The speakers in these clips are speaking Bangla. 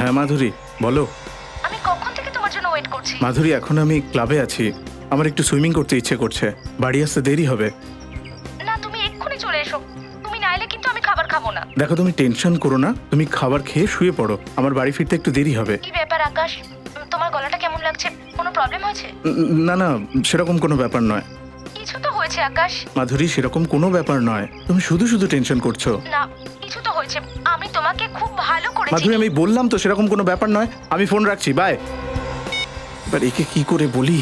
হ্যাঁ মাধুরী বলো। আমি কখন থেকে তোমার জন্য ওয়েট করছি। মাধুরী এখন আমি ক্লাবে আছি, আমার একটু সুইমিং করতে ইচ্ছে করছে, বাড়ি আসতে দেরি হবে। না তুমি এক্ষুনি চলে এসো, তুমি না এলে কিন্তু আমি খাবার খাবো না। দেখো তুমি টেনশন করো না, তুমি খাবার খেয়ে শুয়ে পড়ো, আমার বাড়ি ফিরতে একটু দেরি হবে। কি ব্যাপার আকাশ, তোমার গলাটা কেমন লাগছে? কোনো প্রবলেম হয়েছে? না না, সেরকম কোনো ব্যাপার নয়। কিছু তো হয়েছে আকাশ। মাধুরী সেরকম কোনো ব্যাপার নয়, তুমি শুধু শুধু টেনশন করছো। না কিছু তো হয়েছে, আমি তোমাকে খুব ভালো করে মাধুরী চিনি। আমি বললাম তো সেরকম কোনো ব্যাপার নয়, আমি ফোন রাখছি, বাই। এবার একে কি করে বলি?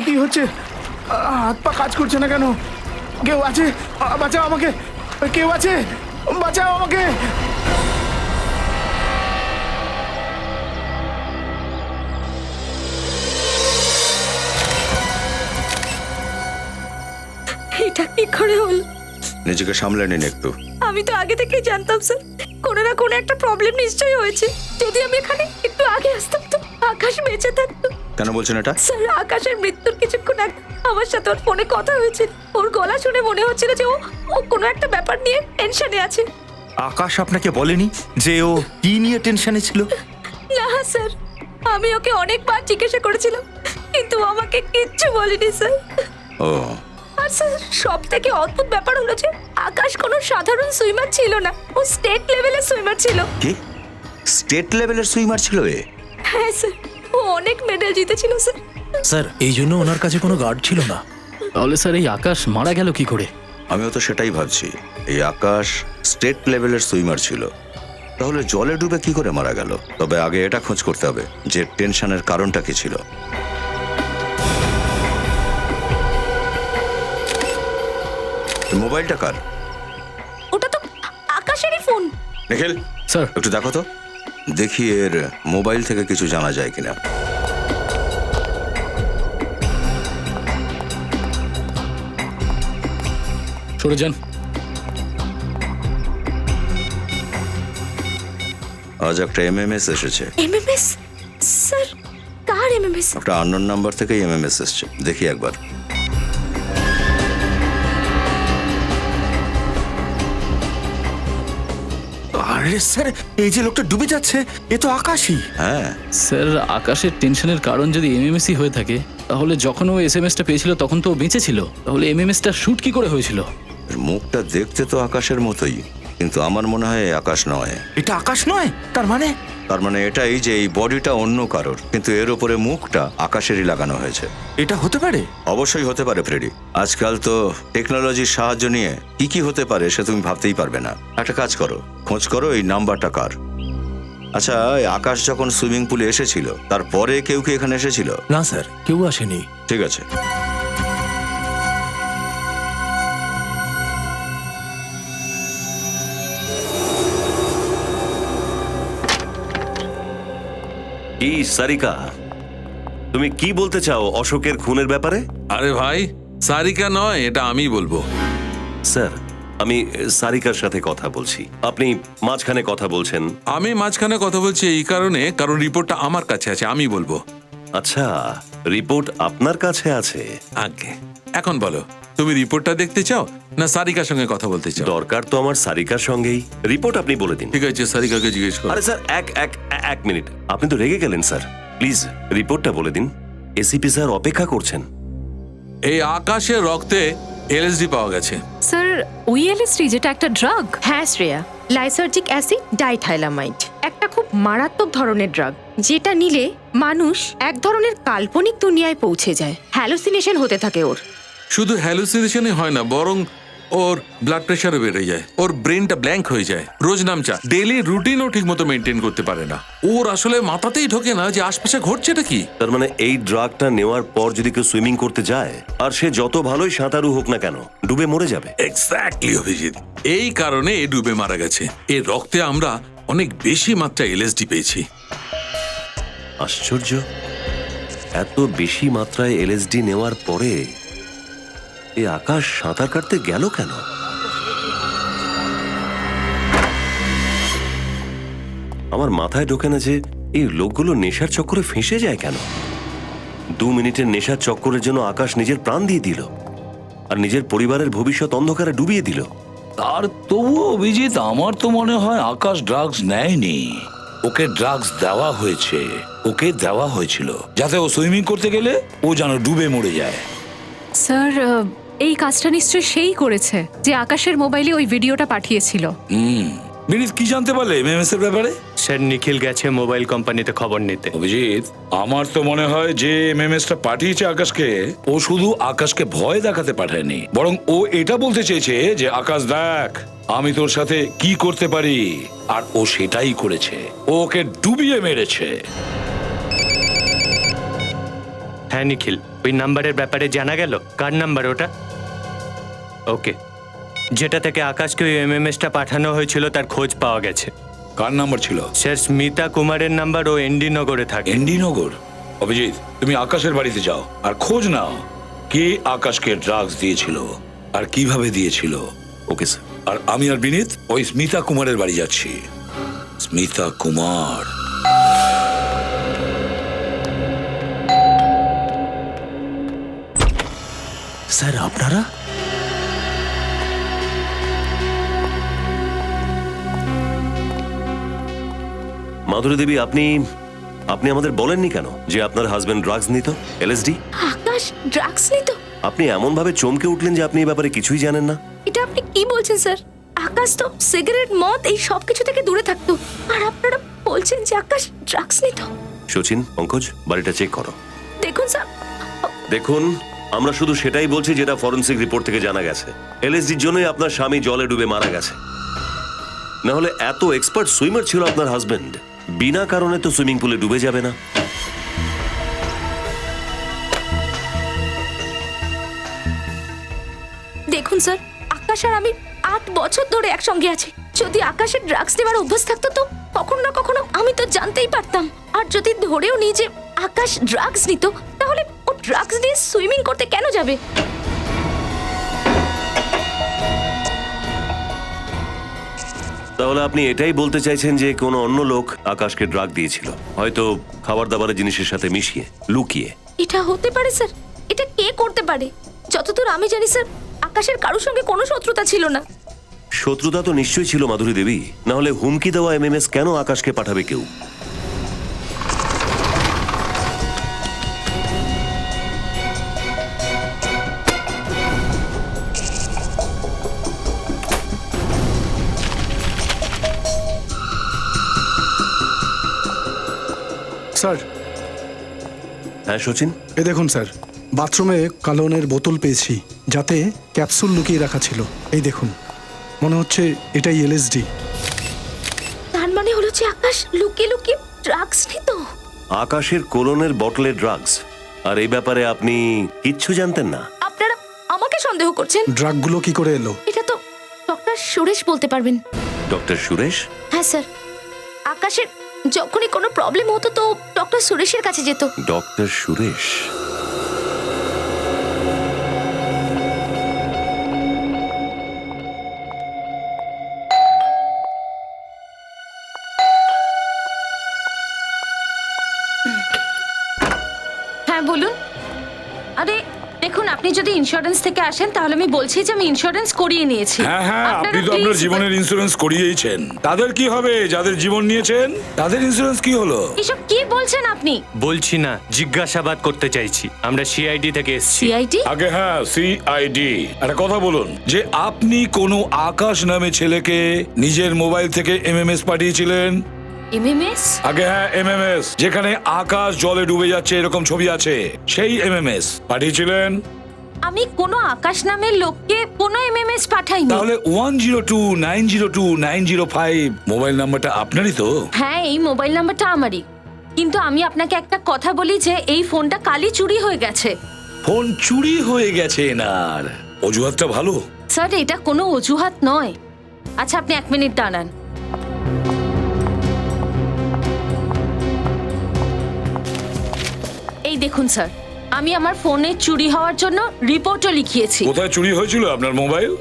কি হচ্ছে? হাত পা কাজ করছে না কেন? কেউ আছে? বাঁচাও আমাকে, কেউ আছে? বাঁচাও আমাকে। এটা কি করে হলো? নিজেকে সামলে নিন একটু। আমি তো আগে থেকেই জানতাম স্যার, কোনো না কোনো একটা প্রবলেম নিশ্চয়ই হয়েছে। যদি আমি এখানে একটু আগে আসতাম তো আকাশ বেঁচে থাকতো। কেন বলছেন এটা? স্যার আকাশের মৃত্যুর কিছুক্ষণ আগে আমার সাথে ওর ফোনে কথা হয়েছে। ওর গলা শুনে মনে হচ্ছিল যে ও কোনো একটা ব্যাপার নিয়ে টেনশনে আছে। আকাশ আপনাকে বলেনি যে ও কি নিয়ে টেনশনে ছিল? না স্যার, আমি ওকে অনেকবার জিজ্ঞাসা করেছিলাম কিন্তু ও আমাকে কিচ্ছু বলেনি স্যার। ও আর স্যার সব থেকে অদ্ভুত ব্যাপার হলো যে আকাশ কোনো সাধারণ সুইমার ছিল না, ও স্টেট লেভেলের সুইমার ছিল। কি স্টেট লেভেলের সুইমার ছিল এ? হ্যাঁ স্যার, ও অনেক মেডেল জিতেছিল স্যার। স্যার এই জন্য ওনার কাছে কোনো গার্ড ছিল না। তাহলে স্যার এই আকাশ মারা গেল কি করে? আমিও তো সেটাই ভাবছি, এই আকাশ স্টেট লেভেলের সুইমার ছিল, তাহলে জলে ডুবে কি করে মারা গেল? তবে আগে এটা খোঁজ করতে হবে যে টেনশনের কারণটা কি ছিল। মোবাইলটা কার? ওটা তো আকাশেরই ফোন। নিখিল স্যার একটু দেখো তো, দেখি এর মোবাইল থেকে কিছু জানা যায় কিনা। সরে যান। আজ একটা এমএমএস এসেছে। এমএমএস? স্যার কার এমএমএস? একটা আননোন নাম্বার থেকে এমএমএস এসেছে, দেখি একবার। আরে স্যার, এই যে লোকটা ডুবে যাচ্ছে এ তো আকাশই। হ্যাঁ স্যার আকাশের টেনশনের কারণ যদি এমএমএসই হয়ে থাকে তাহলে যখন ও এসএমএসটা পেয়েছিল তখন তো ও বেঁচে ছিল, তাহলে এমএমএসটা শুট কি করে হয়েছিল? এর মুখটা দেখতে তো আকাশের মতোই, কিন্তু আমার মনে হয় এ আকাশ নয়। এটা আকাশ নয়? তার মানে? তার মানে এটাই যে এই বডিটা অন্য কারোর, কিন্তু এর উপরে মুখটা আকাশেরই লাগানো হয়েছে। এটা হতে পারে? অবশ্যই হতে পারে ফ্রেডি, আজকাল তো টেকনোলজির সাহায্য নিয়ে কি কি হতে পারে সে তুমি ভাবতেই পারবে না। একটা কাজ করো, খোঁজ করো এই নাম্বারটা কার। আচ্ছা এই আকাশ যখন সুইমিং পুলে এসেছিল তারপরে কেউ কি এখানে এসেছিল? না স্যার, কেউ আসেনি। ঠিক আছে, কি সারিকা, তুমি কি বলতে চাও অশোকের খুনের ব্যাপারে? আরে ভাই, সারিকা নয়, এটা আমি বলবো। স্যার আমি সারিকার সাথে কথা বলছি, আপনি মাঝখানে কথা বলছেন। আমি মাঝখানে কথা বলছি এই কারণে, কারণ রিপোর্টটা আমার কাছে আছে, আমি বলবো। আচ্ছা রিপোর্ট আপনার কাছে আছে? আগে এখন বলো, তুমি রিপোর্টটা দেখতে চাও না সারিকার সঙ্গে কথা বলতে চাও? দরকার তো আমার সারিকার সঙ্গেই, রিপোর্ট আপনি বলে দিন। ঠিক আছে, সারিকাকে জিজ্ঞেস করো। আরে স্যার এক মিনিট, আপনি তো রেগে গেলেন স্যার, প্লিজ রিপোর্টটা বলে দিন, এসিপি স্যার অপেক্ষা করছেন। এই আকাশের রক্তে এলএসডি পাওয়া গেছে। স্যার ওই এলএসডি যেটা একটা ড্রাগ। হ্যাঁ শ্রেয়া, লাইসার্জিক অ্যাসিড ডাইথাইলামাইড, একটা খুব মারাত্মক ধরনের ড্রাগ, যেটা নিলে মানুষ এক ধরনের কাল্পনিক দুনিয়ায় পৌঁছে যায়, হ্যালুসিনেশন হতে থাকে ওর। শুধু হ্যালুসিনেশনই হয় না, বরং ওর ব্লাড প্রেশারও বেড়ে যায়, ওর ব্রেনটা ব্ল্যাঙ্ক হয়ে যায়, রোজ নামচা, ডেইলি রুটিনও ঠিক মতো মেনটেন করতে পারে না। ওর আসলে মাথাতেই ঢোকে না যে আশপাশে ঘটছেটা কি। তার মানে এই ড্রাগটা নেওয়ার পর যদি কেউ সুইমিং করতে যায়, আর সে যত ভালোই সাঁতারু হোক না কেন, ডুবে মরে যাবে। এক্স্যাক্টলি অভিজিৎ, এই কারণে এ ডুবে মারা গেছে। এর রক্তে আমরা অনেক বেশি মাত্রায় এলএসডি পেয়েছি। আশ্চর্য, এত বেশি মাত্রায় এলএসডি নেওয়ার পরে এই আকাশ সাঁতার কাটতে গেল কেন? আমার মাথায় ঢোকে না যে এই লোকগুলো নেশার চক্করে ফেঁসে যায় কেন। 2 মিনিটের নেশার চক্করের জন্য আকাশ নিজের প্রাণ দিয়ে দিল, আর নিজের পরিবারের ভবিষ্যৎ অন্ধকারে ডুবিয়ে দিল। আর তবুও অভিজিৎ, আমার তো মনে হয় আকাশ ড্রাগস নেয়নি, ওকে ড্রাগস দেওয়া হয়েছে। ওকে দেওয়া হয়েছিল যাতে ও সুইমিং করতে গেলে ও যেন ডুবে মরে যায়। স্যার, এই কাজটা নিশ্চয়ই সেই করেছে যে আকাশের মোবাইলে ওই ভিডিওটা পাঠিয়েছিল। বিনীত, কি জানতে পারলে এমএমএস এর ব্যাপারে? স্যার, নিখিল গেছে মোবাইল কোম্পানিতে খবর নিতে। অভিজিৎ, আমার তো মনে হয় যে এমএমএসটা পাঠিয়েছে আকাশকে, ও শুধু আকাশকে ভয় দেখাতে পাঠায়নি, বরং ও এটা বলতে চেয়েছে যে আকাশ দেখ, আমি তোর সাথে কি করতে পারি। আর ও সেটাই করেছে, ও ওকে ডুবিয়ে মেরেছে। হ্যাঁ নিখিল, ওই নাম্বারের ব্যাপারে জানা গেল। কার নাম্বার ওটা? ওকে, যেটা থেকে আকাশকে ওই এমএমএসটা পাঠানো হয়েছিল তার খোঁজ পাওয়া গেছে। কার নাম্বার ছিল? স্যার, স্মিতা কুমারের নাম্বার। ও এনডি নগরে থাকে। এনডি নগর? অভিজিৎ, তুমি আকাশের বাড়িতে যাও আর খোঁজ নাও কে আকাশকে ড্রাগস দিয়েছিল আর কিভাবে দিয়েছিল। Okay sir. আর আমি আর বিনীত ওই স্মিতা কুমারের বাড়ি যাচ্ছি। স্মিতা কুমার। স্যার, আপনারা? মাধুরী দেবী, আপনি আমাদের বলেননি কেন যে আপনার হাজবেন্ড ড্রাগস নিত, এলএসডি? আকাশ ড্রাগস নিত? আপনি এমন ভাবে চমকে উঠলেন যে আপনি এই ব্যাপারে কিছুই জানেন না। এটা আপনি কি বলছেন স্যার? আকাশ তো সিগারেট, মদ এই সব কিছু থেকে দূরে থাকতো, আর আপনারা বলছেন যে আকাশ ড্রাগস নিত? সচিন, পঙ্কজ, বাড়িটা চেক করো। দেখুন স্যার, দেখুন, আমরা শুধু সেটাই বলছি যেটা ফরেনসিক রিপোর্ট থেকে জানা গেছে। এলএসডির জন্যই আপনার স্বামী জলে ডুবে মারা গেছে। না হলে এত এক্সপার্ট সুইমার ছিল আপনার হাজবেন্ড, বিনা কারণে তো সুইমিং পুলে ডুবে যাবে না। দেখুন স্যার, আকাশ আর আমি 8 বছর ধরে একসঙ্গে আছি। যদি আকাশের ড্রাগস নেওয়ার অভ্যাস থাকতো তো কখনো না কখনো আমি তো জানতেই পারতাম। আর যদি ধরেও নিই যে আকাশ ড্রাগস নিত, তাহলে ও ড্রাগস নিয়ে সুইমিং করতে কেন যাবে? তাহলে আপনি এটাই বলতে চাইছেন যে কোনো অন্য লোক আকাশকে ড্রাগ দিয়েছিল, হয়তো খাবার দাবারের জিনিসের সাথে মিশিয়ে, লুকিয়ে। এটা হতে পারে স্যার। এটা কে করতে পারে? যতদূর আমি জানি স্যার, আকাশের কারোর সঙ্গে কোনো শত্রুতা ছিল না। শত্রুতা তো নিশ্চয়ই ছিল মাধুরী দেবী, না হলে হুমকি দেওয়া এমএমএস কেন আকাশকে পাঠাবে কেউ? স্যার, হ্যাঁ সচিন। এ দেখুন স্যার, বাথরুমে কালোনের বোতল পেয়েছি, যাতে ক্যাপসুল লুকিয়ে রাখা ছিল। এই দেখুন, মনে হচ্ছে এটাই এলএসডি। তার মানে হলো যে আকাশ লুকিয়ে লুকিয়ে ড্রাগস নিত। আকাশের কোলনের বটলে ড্রাগস, আর এই ব্যাপারে আপনি কিচ্ছু জানতেন না? আপনারা আমাকে সন্দেহ করছেন? ড্রাগগুলো কি করে এলো? এটা তো ডক্টর সুরেশ বলতে পারবেন। ডক্টর সুরেশ? হ্যাঁ স্যার, আকাশের যখনই কোনো প্রবলেম হতো তো ডক্টর সুরেশের কাছে যেত। ডক্টর সুরেশ? হ্যাঁ বলুন। আরে দেখুন, আপনি যদি ইন্স্যুরেন্স থেকে আসেন তাহলে আমি বলছি যে আমি ইন্স্যুরেন্স করিয়ে নিয়েছি। হ্যাঁ হ্যাঁ, আপনারা আপনি তো আপনার please- জীবনের ইন্স্যুরেন্স করিয়েছেন। তাদের কি হবে যাদের জীবন নিয়েছেন? তাদের ইন্স্যুরেন্স কি হলো? এসব কি বলছেন আপনি? বলছি না, জিজ্ঞাসাবাদ করতে চাইছি। আমরা সিআইডি থেকে এসেছি। সিআইডি? আগে হ্যাঁ, সিআইডি। একটা কথা বলুন, যে আপনি কোনো আকাশ নামে ছেলেকে নিজের মোবাইল থেকে এমএমএস পাঠিয়েছিলেন? এমএমএস? আগে হ্যাঁ, এমএমএস, যেখানে আকাশ জলে ডুবে যাচ্ছে এরকম ছবি আছে, সেই এমএমএস পাঠিয়েছিলেন? আমি কোনো আকাশ নামের লোককে কোনো এমএমএস পাঠাইনি। তাহলে 1029029005 মোবাইল নাম্বারটা আপনারই তো? হ্যাঁ, এই মোবাইল নাম্বারটা আমারই। কিন্তু আমি আপনাকে একটা কথা বলি যে এই ফোনটা কালই চুরি হয়ে গেছে। ফোন চুরি হয়ে গেছে এনার, অজুহাতটা ভালো। স্যার, এটা কোনো অজুহাত নয়। আচ্ছা, আপনি 1 মিনিট দাঁড়ান। এই দেখুন স্যার, আমি আমার ফোনে চুরি হওয়ার জন্য রিপোর্টও লিখিয়েছি। কোথায় চুরি হয়েছিল আপনার মোবাইল?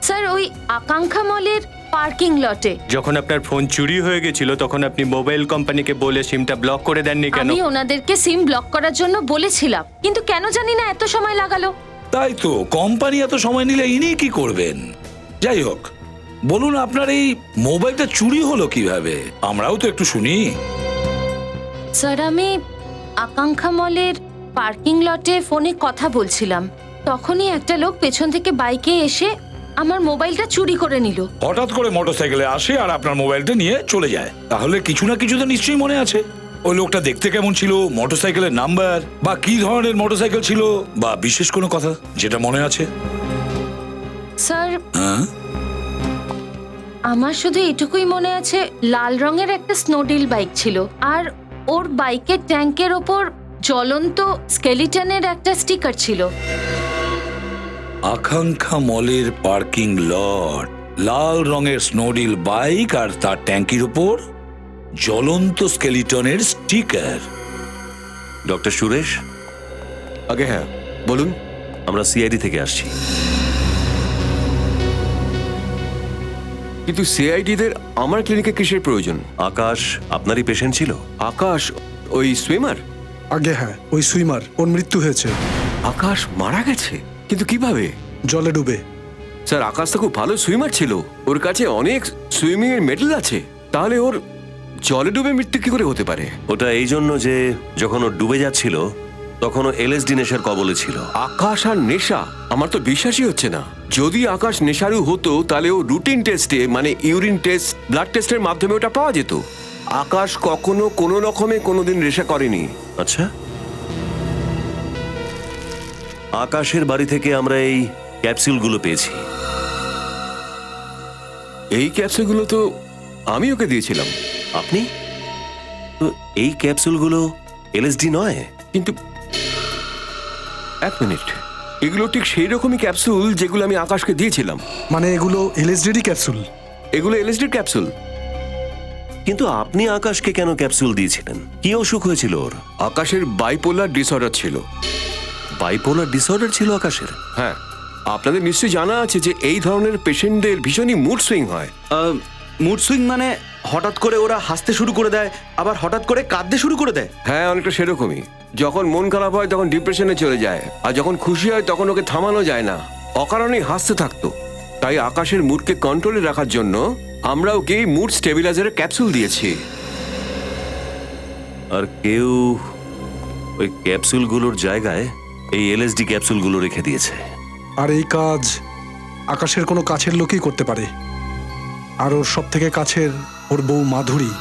স্যার, ওই আকাঙ্ক্ষা মলের পার্কিং লটে। যখন আপনার ফোন চুরি হয়ে গেছিল তখন আপনি মোবাইল কোম্পানিকে বলে সিমটা ব্লক করে দেননি কেন? আমি ওনাদেরকে সিম ব্লক করার জন্য বলেছিলাম, কিন্তু কেন জানি না এত সময় লাগালো। তাই তো, কোম্পানি এত সময় নিলে ইনি কি করবেন? যাই হোক, বলুন আপনার এই মোবাইলটা চুরি হলো কিভাবে? আমরাও তো একটু শুনি। স্যার, আমি আকাঙ্ক্ষা মলের পার্কিং লটে ফোনে কথা বলছিলাম, তখনই একটা লোক পেছন থেকে বাইকে এসে আমার মোবাইলটা চুরি করে নিল। হঠাৎ করে মোটরসাইকেলে আসে আর আপনার মোবাইলটা নিয়ে চলে যায়। তাহলে কিছু না কিছু তো নিশ্চয়ই মনে আছে। ওই লোকটা দেখতে কেমন ছিল, মোটরসাইকেলের নাম্বার, বা কি ধরনের মোটরসাইকেল ছিল, বা বিশেষ কোনো কথা যেটা মনে আছে? স্যার, হ্যাঁ, আমার শুধু এটুকুই মনে আছে, লাল রঙের একটা স্নোডিল বাইক ছিল, আর ওর বাইকের ট্যাঙ্কের ওপর জ্বলন্ত স্কেলিটনের একটা স্টিকার ছিল। আকাঙ্ক্ষা মলের পার্কিং লট, লাল রঙের স্নোডিল বাইক, আর তার ট্যাঙ্কির উপর জ্বলন্ত স্কেলিটনের স্টিকার। ডক্টর সুরেশ, আগে হ্যাঁ বলুন। আমরা সিআইডি থেকে আসছি। কিন্তু সিআইডিদের আমার ক্লিনিকে কিসের প্রয়োজন? আকাশ আপনারই পেশেন্ট ছিল? আকাশ ওই সুইমার? আগে হ্যাঁ, ওই সুইমার, ওর মৃত্যু হয়েছে। আকাশ মারা গেছে? কিন্তু কিভাবে? জলে ডুবে। স্যার, আকাশ তো খুব ভালো সুইমার ছিল, ওর কাছে অনেক সুইমিং এর মেডেল আছে, তাহলে ওর জলে ডুবে মৃত্যু কি করে হতে পারে? ওটা এই জন্য যে যখন ও ডুবে যাচ্ছিল তখন ও এলএসডি নেশার কবলে ছিল। আকাশ আর নেশা? আমার তো বিশ্বাসই হচ্ছে না। যদি আকাশ নেশারু হতো তাহলে ও রুটিন টেস্টে, মানে ইউরিন টেস্ট, ব্লাড টেস্টের মাধ্যমে ওটা পাওয়া যেত। আকাশ কখনো কোনো রকমে কোনোদিন নেশা করেনি। আচ্ছা, আকাশের বাড়ি থেকে আমরা এই ক্যাপসুলগুলো পেয়েছি। এই ক্যাপসুলগুলো তো আমি ওকে দিয়েছিলাম। আপনি? তো এই ক্যাপসুলগুলো এলএসডি নয়? কিন্তু এক মিনিট, এগুলো ঠিক সেই রকমই ক্যাপসুল যেগুলো আমি আকাশকে দিয়েছিলাম। মানে এগুলো এলএসডি ক্যাপসুল? এগুলো এলএসডির ক্যাপসুল। কিন্তু আপনি আকাশকে কেন ক্যাপসুল দিয়েছিলেন? কি অসুখ হয়েছিল ওর? আকাশের বাইপোলার ডিসঅর্ডার ছিল। বাইপোলার ডিসঅর্ডার ছিল আকাশের? হ্যাঁ, আপনাদের নিশ্চয়ই জানা আছে যে এই ধরনের পেশেন্টদের ভীষণই মুড সুইং হয়। মুড সুইং মানে হঠাৎ করে ওরা হাসতে শুরু করে দেয়, আবার হঠাৎ করে কাঁদতে শুরু করে দেয়। হ্যাঁ, অনেকটা সেরকমই। যখন মন খারাপ হয় তখন ডিপ্রেশনে চলে যায়, আর যখন খুশি হয় তখন ওকে থামানো যায় না, অকারণেই হাসতে থাকতো। তাই আকাশের মুডকে কন্ট্রোলে রাখার জন্য আমরা ওকে মুড স্টেবিলাইজারের ক্যাপসুল দিয়েছি। আর কেউ ওই ক্যাপসুলগুলোর জায়গায় এই এলএসডি ক্যাপসুলগুলো রেখে দিয়েছে। আর এই কাজ আকাশের কোনো কাছের লোকই করতে পারে, আর ওর সব থেকে কাছের ওর বউ মাধুরী।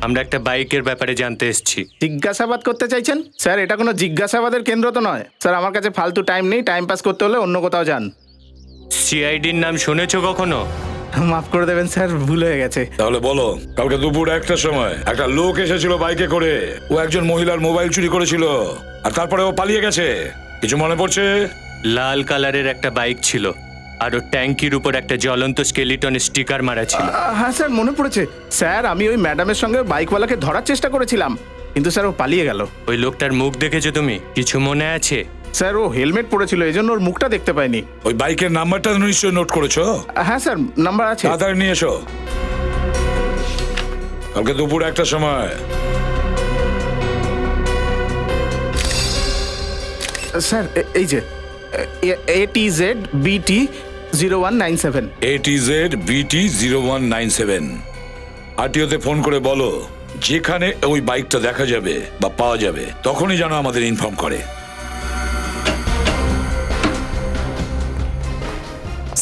আমরা একটা বাইকের ব্যাপারে জানতে এসেছি। জিজ্ঞাসাবাদ করতে চাইছেন? স্যার, এটা কোনো জিজ্ঞাসাবাদের কেন্দ্র তো নয়। স্যার, আমার কাছে ফালতু টাইম নেই, টাইম পাস করতে হলে অন্য কোথাও যান। সিআইডির নাম শুনেছো কখনো? মাফ করে দেবেন স্যার, ভুল হয়ে গেছে। তাহলে বলো, কালকে দুপুর 1টার সময় একটা লোক এসেছিল বাইকে করে, ও একজন মহিলার মোবাইল চুরি করেছিল, আর তারপরে ও পালিয়ে গেছে। কিছু মনে পড়ছে? লাল কালারের একটা বাইক ছিল, আর ওর ট্যাঙ্কির উপর একটা জ্বলন্ত স্কেলিটন স্টিকার মারা ছিল। হ্যাঁ স্যার, মনে পড়েছে। স্যার, আমি ওই ম্যাডামের সঙ্গে বাইকওয়ালাকে ধরার চেষ্টা করেছিলাম, কিন্তু স্যার ও পালিয়ে গেল। ওই লোকটার মুখ দেখেছো তুমি? কিছু মনে আছে? স্যার, ও হেলমেট পরেছিল, এই জন্য ওর মুখটা দেখতে পাইনি। ওই বাইকের নাম্বারটা নিশ্চয়ই নোট করেছো? হ্যাঁ স্যার, নাম্বার আছে। তাড়াতাড়ি নিয়ে এসো। কালকে দুপুর 1টার সময়। স্যার, এই যে ATZ BT 0197। ATZ BT 0197। আরটিওতে phone করে বলো যেখানে ওই বাইকটা দেখা যাবে বা পাওয়া যাবে তখনই যেন আমাদের ইনফর্ম করে।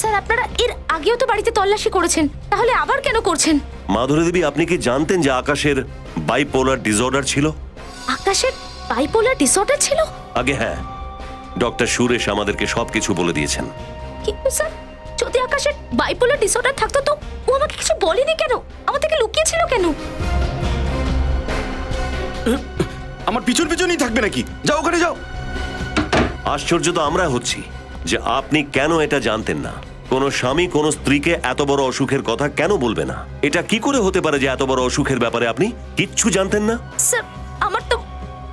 স্যার আপনারা এর আগেও তো বাড়িতে তল্লাশি করেছেন, তাহলে আবার কেন করছেন? মাধুরী দেবী, আপনি কি জানতেন যে আকাশের বাইপোলার ডিসঅর্ডার ছিল? আকাশের বাইপোলার ডিসঅর্ডার ছিল? আগে হ্যাঁ, ডক্টর সুরেশ আমাদেরকে সবকিছু বলে দিয়েছেন। কিন্তু স্যার, যদি আকাশের বাইপোলার ডিসঅর্ডার থাকতো তো ও আমাকে কিছু বলেনি কেন? আমার থেকে লুকিয়েছিল কেন? আমার পিছন পিছনই থাকবে নাকি? যাও ওখানে যাও। আশ্চর্য তো আমরা হচ্ছি যে আপনি কেন এটা জানতেন না। কোন স্বামী কোন স্ত্রীকে এত বড় অসুখের কথা কেন বলবে না? এটা কি করে হতে পারে যে এত বড় অসুখের ব্যাপারে আপনি কিচ্ছু জানতেন না? স্যার আমার তো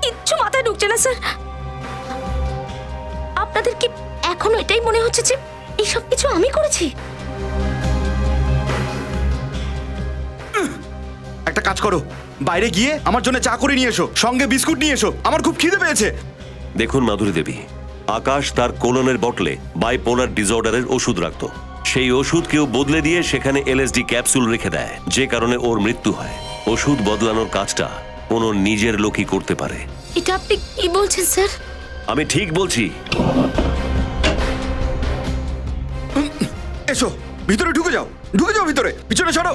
কিচ্ছু মাথায় ঢুকছে না স্যার। আপনাদের কি এখনো এটাই মনে হচ্ছে যে এইসব কিছু আমি করেছি? একটা কাজ করো, বাইরে গিয়ে আমার জন্য চা করে নিয়ে এসো, সঙ্গে বিস্কুট নিয়ে এসো, আমার খুব খিদে পেয়েছে। দেখুন মাধুরী দেবী, আকাশ তার কোলনের বটলে বাইপোলার ডিসঅর্ডারের ওষুধ রাখতো। সেই ওষুধ কেউ বদলে দিয়ে সেখানে এলএসডি ক্যাপসুল রেখে দেয়, যে কারণে ওর মৃত্যু হয়। ওষুধ বদলানোর কাজটা কোনো নিজের লোকই করতে পারে। এটা আপনি কি বলছেন স্যার? আমি ঠিক বলছি। এসো ভিতরে ঢুকে যাও, ঢুকে যাও ভিতরে, পিছনে সরো।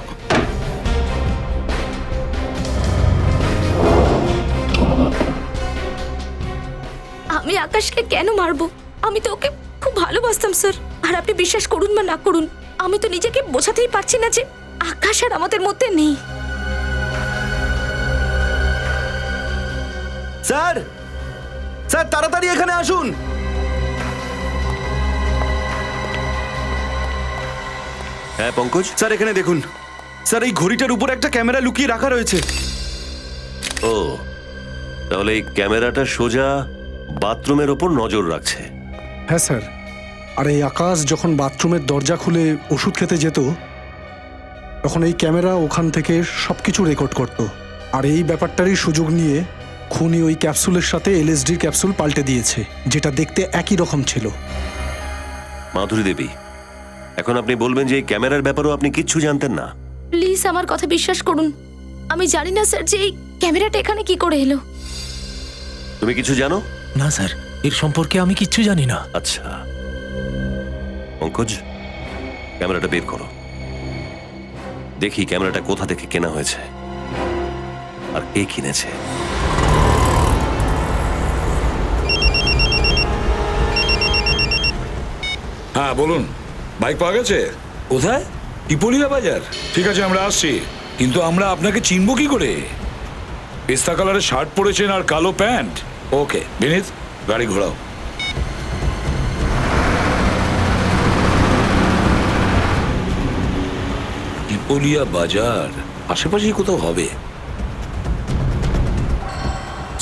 আমি আকাশকে কেন মারবো? আমি তো ওকে খুব ভালোবাসতাম স্যার। আর আপনি বিশ্বাস করুন বা না করুন, আমি তো নিজেকে বোঝাতেই পারছি না যে আকাশ আর আমাদের মধ্যে নেই। স্যার, স্যার তাড়াতাড়ি এখানে আসুন। হ্যাঁ পঙ্কজ। স্যার এখানে দেখুন, স্যার এই ঘড়িটার উপর একটা ক্যামেরা লুকিয়ে রাখা রয়েছে। ও, তাহলে এই ক্যামেরাটা সোজা বাথরুমের ওপর নজর রাখছে। হ্যাঁ স্যার, আর এই আকাশ যখন বাথরুমের দরজা খুলে ওষুধ খেতে যেত তখন এই ক্যামেরা ওখান থেকে সব কিছু রেকর্ড করত। আর এই ব্যাপারটারই সুযোগ নিয়ে খুনি ওই ক্যাপসুলের সাথে এলএসডির ক্যাপসুল পাল্টে দিয়েছে, যেটা দেখতে একই রকম ছিল। মাধুরী দেবী, এখন আপনি বলবেন যে এই ক্যামেরার ব্যাপারেও আপনি কিচ্ছু জানতেন না? প্লিজ আমার কথা বিশ্বাস করুন, আমি জানি না স্যার যে এই ক্যামেরাটা এখানে কি করে এলো। তুমি কিছু জানো? না স্যার, এর সম্পর্কে আমি কিচ্ছু জানি না। আচ্ছা পঙ্কজ, ক্যামেরাটা বের করো, দেখি ক্যামেরাটা কোথা থেকে কেনা হয়েছে আর কে কিনেছে। হ্যাঁ বলুন, বাইক পাওয়া গেছে? কোথায়? টিপলিয়া বাজার। ঠিক আছে আমরা আসছি, কিন্তু আমরা আপনাকে চিনবো কি করে? পেস্তা কালারের শার্ট পরেছেন আর কালো প্যান্ট। ওকে বিনীত, গাড়ি ঘোরাও। টিপলিয়া বাজার আশেপাশেই কোথাও হবে।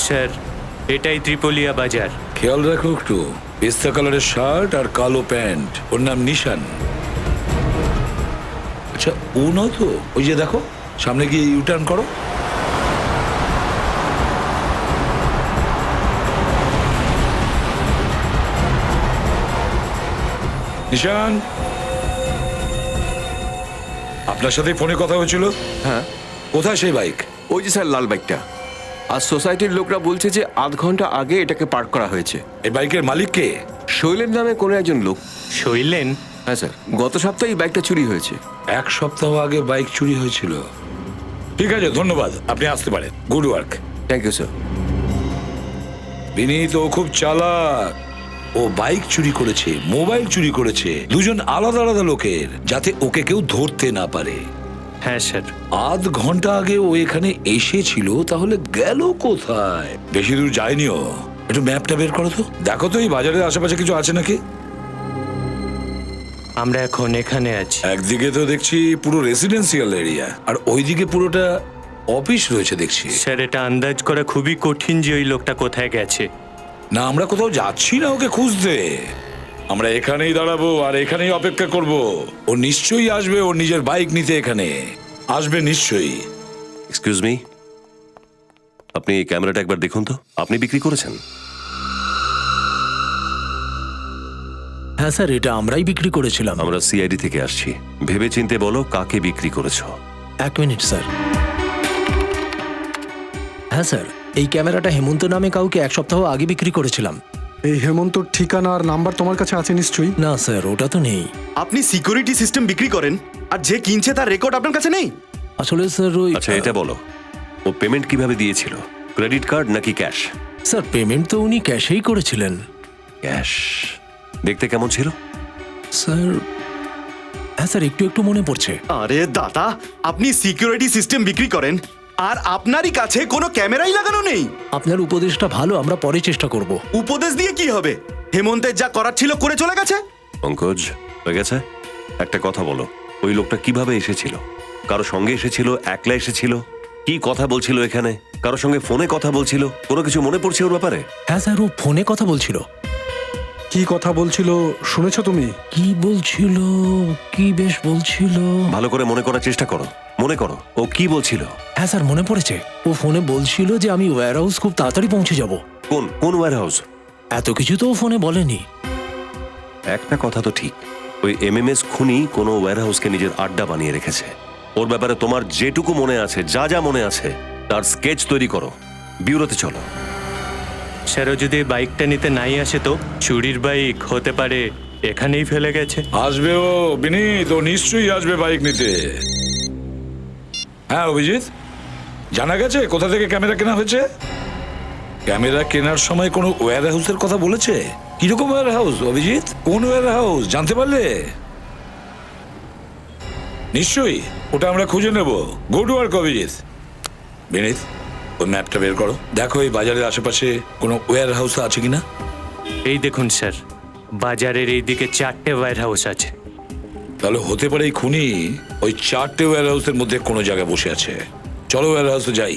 স্যার এটাই ত্রিপলিয়া বাজার। খেয়াল রাখো একটু, পেস্তা কালারের শার্ট আর কালো প্যান্ট, ওর নাম নিশান। আচ্ছা ও নয় তো? ওই যে দেখো সামনে গিয়ে ইউটার্ন করো। নিশান, আপনার সাথে ফোনে কথা হয়েছিল? হ্যাঁ। কোথায় সেই বাইক? ওই যে স্যার লাল বাইকটা। আর সোসাইটির লোকরা বলছে যে আধ ঘন্টা আগে এটাকে পার্ক করা হয়েছে। এই বাইকের মালিক কে? শৈলেন নামে কোনো একজন লোক। শৈলেন? হ্যাঁ স্যার, গত সপ্তাহে এই বাইকটা চুরি হয়েছে। এক সপ্তাহ আগে বাইক চুরি হয়েছিল। ঠিক আছে ধন্যবাদ, আপনি আসতে পারেন। Good work. Thank you sir. Binit ও খুব চালাক। ও বাইক চুরি করেছে, মোবাইল চুরি করেছে, দুজন আলাদা আলাদা লোকের, যাতে ওকে কেউ ধরতে না পারে। হ্যাঁ স্যার। আধ ঘন্টা আগে ও এখানে এসেছিল, তাহলে গেল কোথায়? বেশি দূর যায়নিও। একটু ম্যাপটা বের করো তো, দেখো তো এই বাজারের আশেপাশে কিছু আছে নাকি। আমরা এখন এখানে আছি। একদিকে তো দেখছি পুরো রেসিডেন্সিয়াল এরিয়া, আর ওইদিকে পুরোটা অফিস রয়েছে দেখছি। স্যার এটা আন্দাজ করা খুবই কঠিন যে ওই লোকটা কোথায় গেছে। না আমরা কোথাও যাচ্ছি না ওকে খুঁজতে, আমরা এখানেই দাঁড়াবো আর এখানেই অপেক্ষা করব। ও নিশ্চয়ই আসবে, ওর নিজের বাইক নিতে এখানে আসবে নিশ্চয়ই। এক্সকিউজ মি, আপনি এই ক্যামেরাটা একবার দেখুন তো। আপনি বিক্রি করেছেন? হ্যাঁ স্যার, এটা আমরাই বিক্রি করেছিলাম। আমরা সিআইডি থেকে আসছি, ভেবে চিনতে বলো কাকে বিক্রি করেছো। এক মিনিট স্যার। হ্যাঁ স্যার, এই ক্যামেরাটা হেমন্ত নামে কাউকে এক সপ্তাহ আগে বিক্রি করেছিলাম। এই হেমন্তর ঠিকানা আর নাম্বার তোমার কাছে আছে নিশ্চয়ই? না স্যার, ওটা তো নেই। আপনি সিকিউরিটি সিস্টেম বিক্রি করেন আর যে কিনছে তার রেকর্ড আপনার কাছে নেই? আসলে স্যার ওই আচ্ছা এটা বলো, ও পেমেন্ট কিভাবে দিয়েছিল? ক্রেডিট কার্ড নাকি ক্যাশ? স্যার পেমেন্ট তো উনি ক্যাশেই করেছিলেন। ক্যাশ। দেখতে কেমন ছিল? স্যার হ্যাঁ স্যার, একটু একটু মনে পড়ছে। আরে দাদা, আপনি সিকিউরিটি সিস্টেম বিক্রি করেন আর আপনারই কাছে কোনো ক্যামেরাই লাগানো নেই। আপনার উপদেশটা ভালো, আমরা পরে চেষ্টা করব। উপদেশ দিয়ে কি হবে? হেমন্তের যা করার ছিল করে চলে গেছে। পঙ্কজ, হয়ে গেছে? একটা কথা বলো, ওই লোকটা কিভাবে এসেছিল? কারো সঙ্গে এসেছিল, একলা এসেছিল? কি কথা বলছিল এখানে? কারোর সঙ্গে ফোনে কথা বলছিল? কোনো কিছু মনে পড়ছে ওর ব্যাপারে? হ্যাঁ স্যার, ও ফোনে কথা বলছিল। কি কথা বলছিল শুনেছো তুমি? কি বলছিল, কি বেশ বলছিল। ভালো করে মনে করার চেষ্টা করো, মনে করো ও কি বলছিল। হ্যাঁ স্যার, মনে পড়েছে। ও ফোনে বলছিল যে আমি ওয়্যার হাউস খুব তাড়াতাড়ি পৌঁছে যাব। কোন ওয়্যার হাউস? এত কিছু তো ও ফোনে বলেনি। একটা কথা তো ঠিক, ওই এমএমএস খুনি কোনো ওয়্যার হাউসকে নিজের আড্ডা বানিয়ে রেখেছে। ওর ব্যাপারে তোমার যেটুকু মনে আছে, যা যা মনে আছে, তার স্কেচ তৈরি করো, ব্যুরোতে চলো। স্যার ও যদি বাইকটা নিতে নাই আসে তো? চুরির বাইক হতে পারে, এখানেই ফেলে গেছে। আসবে ও, বিনীত, ও নিশ্চয়ই আসবে বাইক নিতে। হ্যাঁ অভিজিৎ, জানা গেছে কোথা থেকে ক্যামেরা কেনা হয়েছে? ক্যামেরা কেনার সময় কোনো ওয়্যার হাউসের কথা বলেছে? কিরকম ওয়্যার হাউস অভিজিৎ? কোন ওয়্যার হাউস জানতে পারলে? নিশ্চয়ই, ওটা আমরা খুঁজে নেব। Good work Abhijit. বিনীত, ওই ম্যাপটা বের করো, দেখো এই বাজারের আশেপাশে কোনো ওয়্যার হাউস আছে কিনা। এই দেখুন স্যার, বাজারের এইদিকে 4টে ওয়্যার হাউস আছে। তাহলে হতে পারে এই খুনি ওই 4টে ওয়্যার হাউসের মধ্যে কোনো জায়গায় বসে আছে। চলো ওয়্যার হাউসে যাই।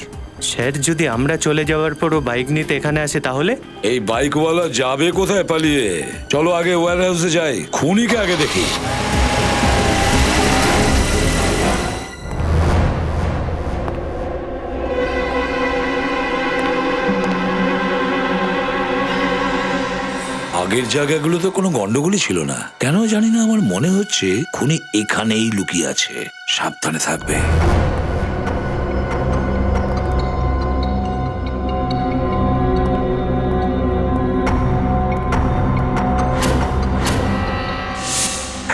স্যার যদি আমরা চলে যাওয়ার পরও বাইক নিতে এখানে আসে তাহলে? এই বাইকওয়ালা যাবে কোথায় পালিয়ে? চলো আগে ওয়্যার হাউসে যাই, খুনিকে আগে দেখি। আগের জায়গাগুলো তো কোনো গন্ডগোলই ছিল না, কেন জানি না আমার মনে হচ্ছে খুনি এখানেই লুকিয়ে আছে। সাবধানে থাকবে।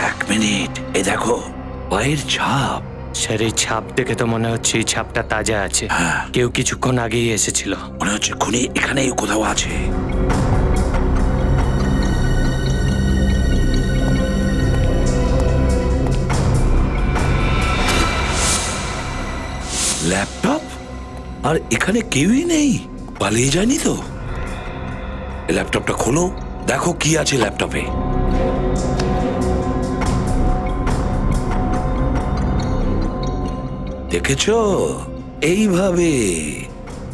এক মিনিট, এই দেখো পায়ের ছাপ। স্যার এই ছাপ দেখে তো মনে হচ্ছে এই ছাপটা তাজা আছে। হ্যাঁ। কেউ কিছুক্ষণ আগেই এসেছিল। মনে হচ্ছে খুনি এখানেই কোথাও আছে। ল্যাপটপ? আর এখানে কেউই নেই, পালিয়ে যায়নি তো? ল্যাপটপটা খোলো, দেখো কি আছে ল্যাপটপে। দেখেছো,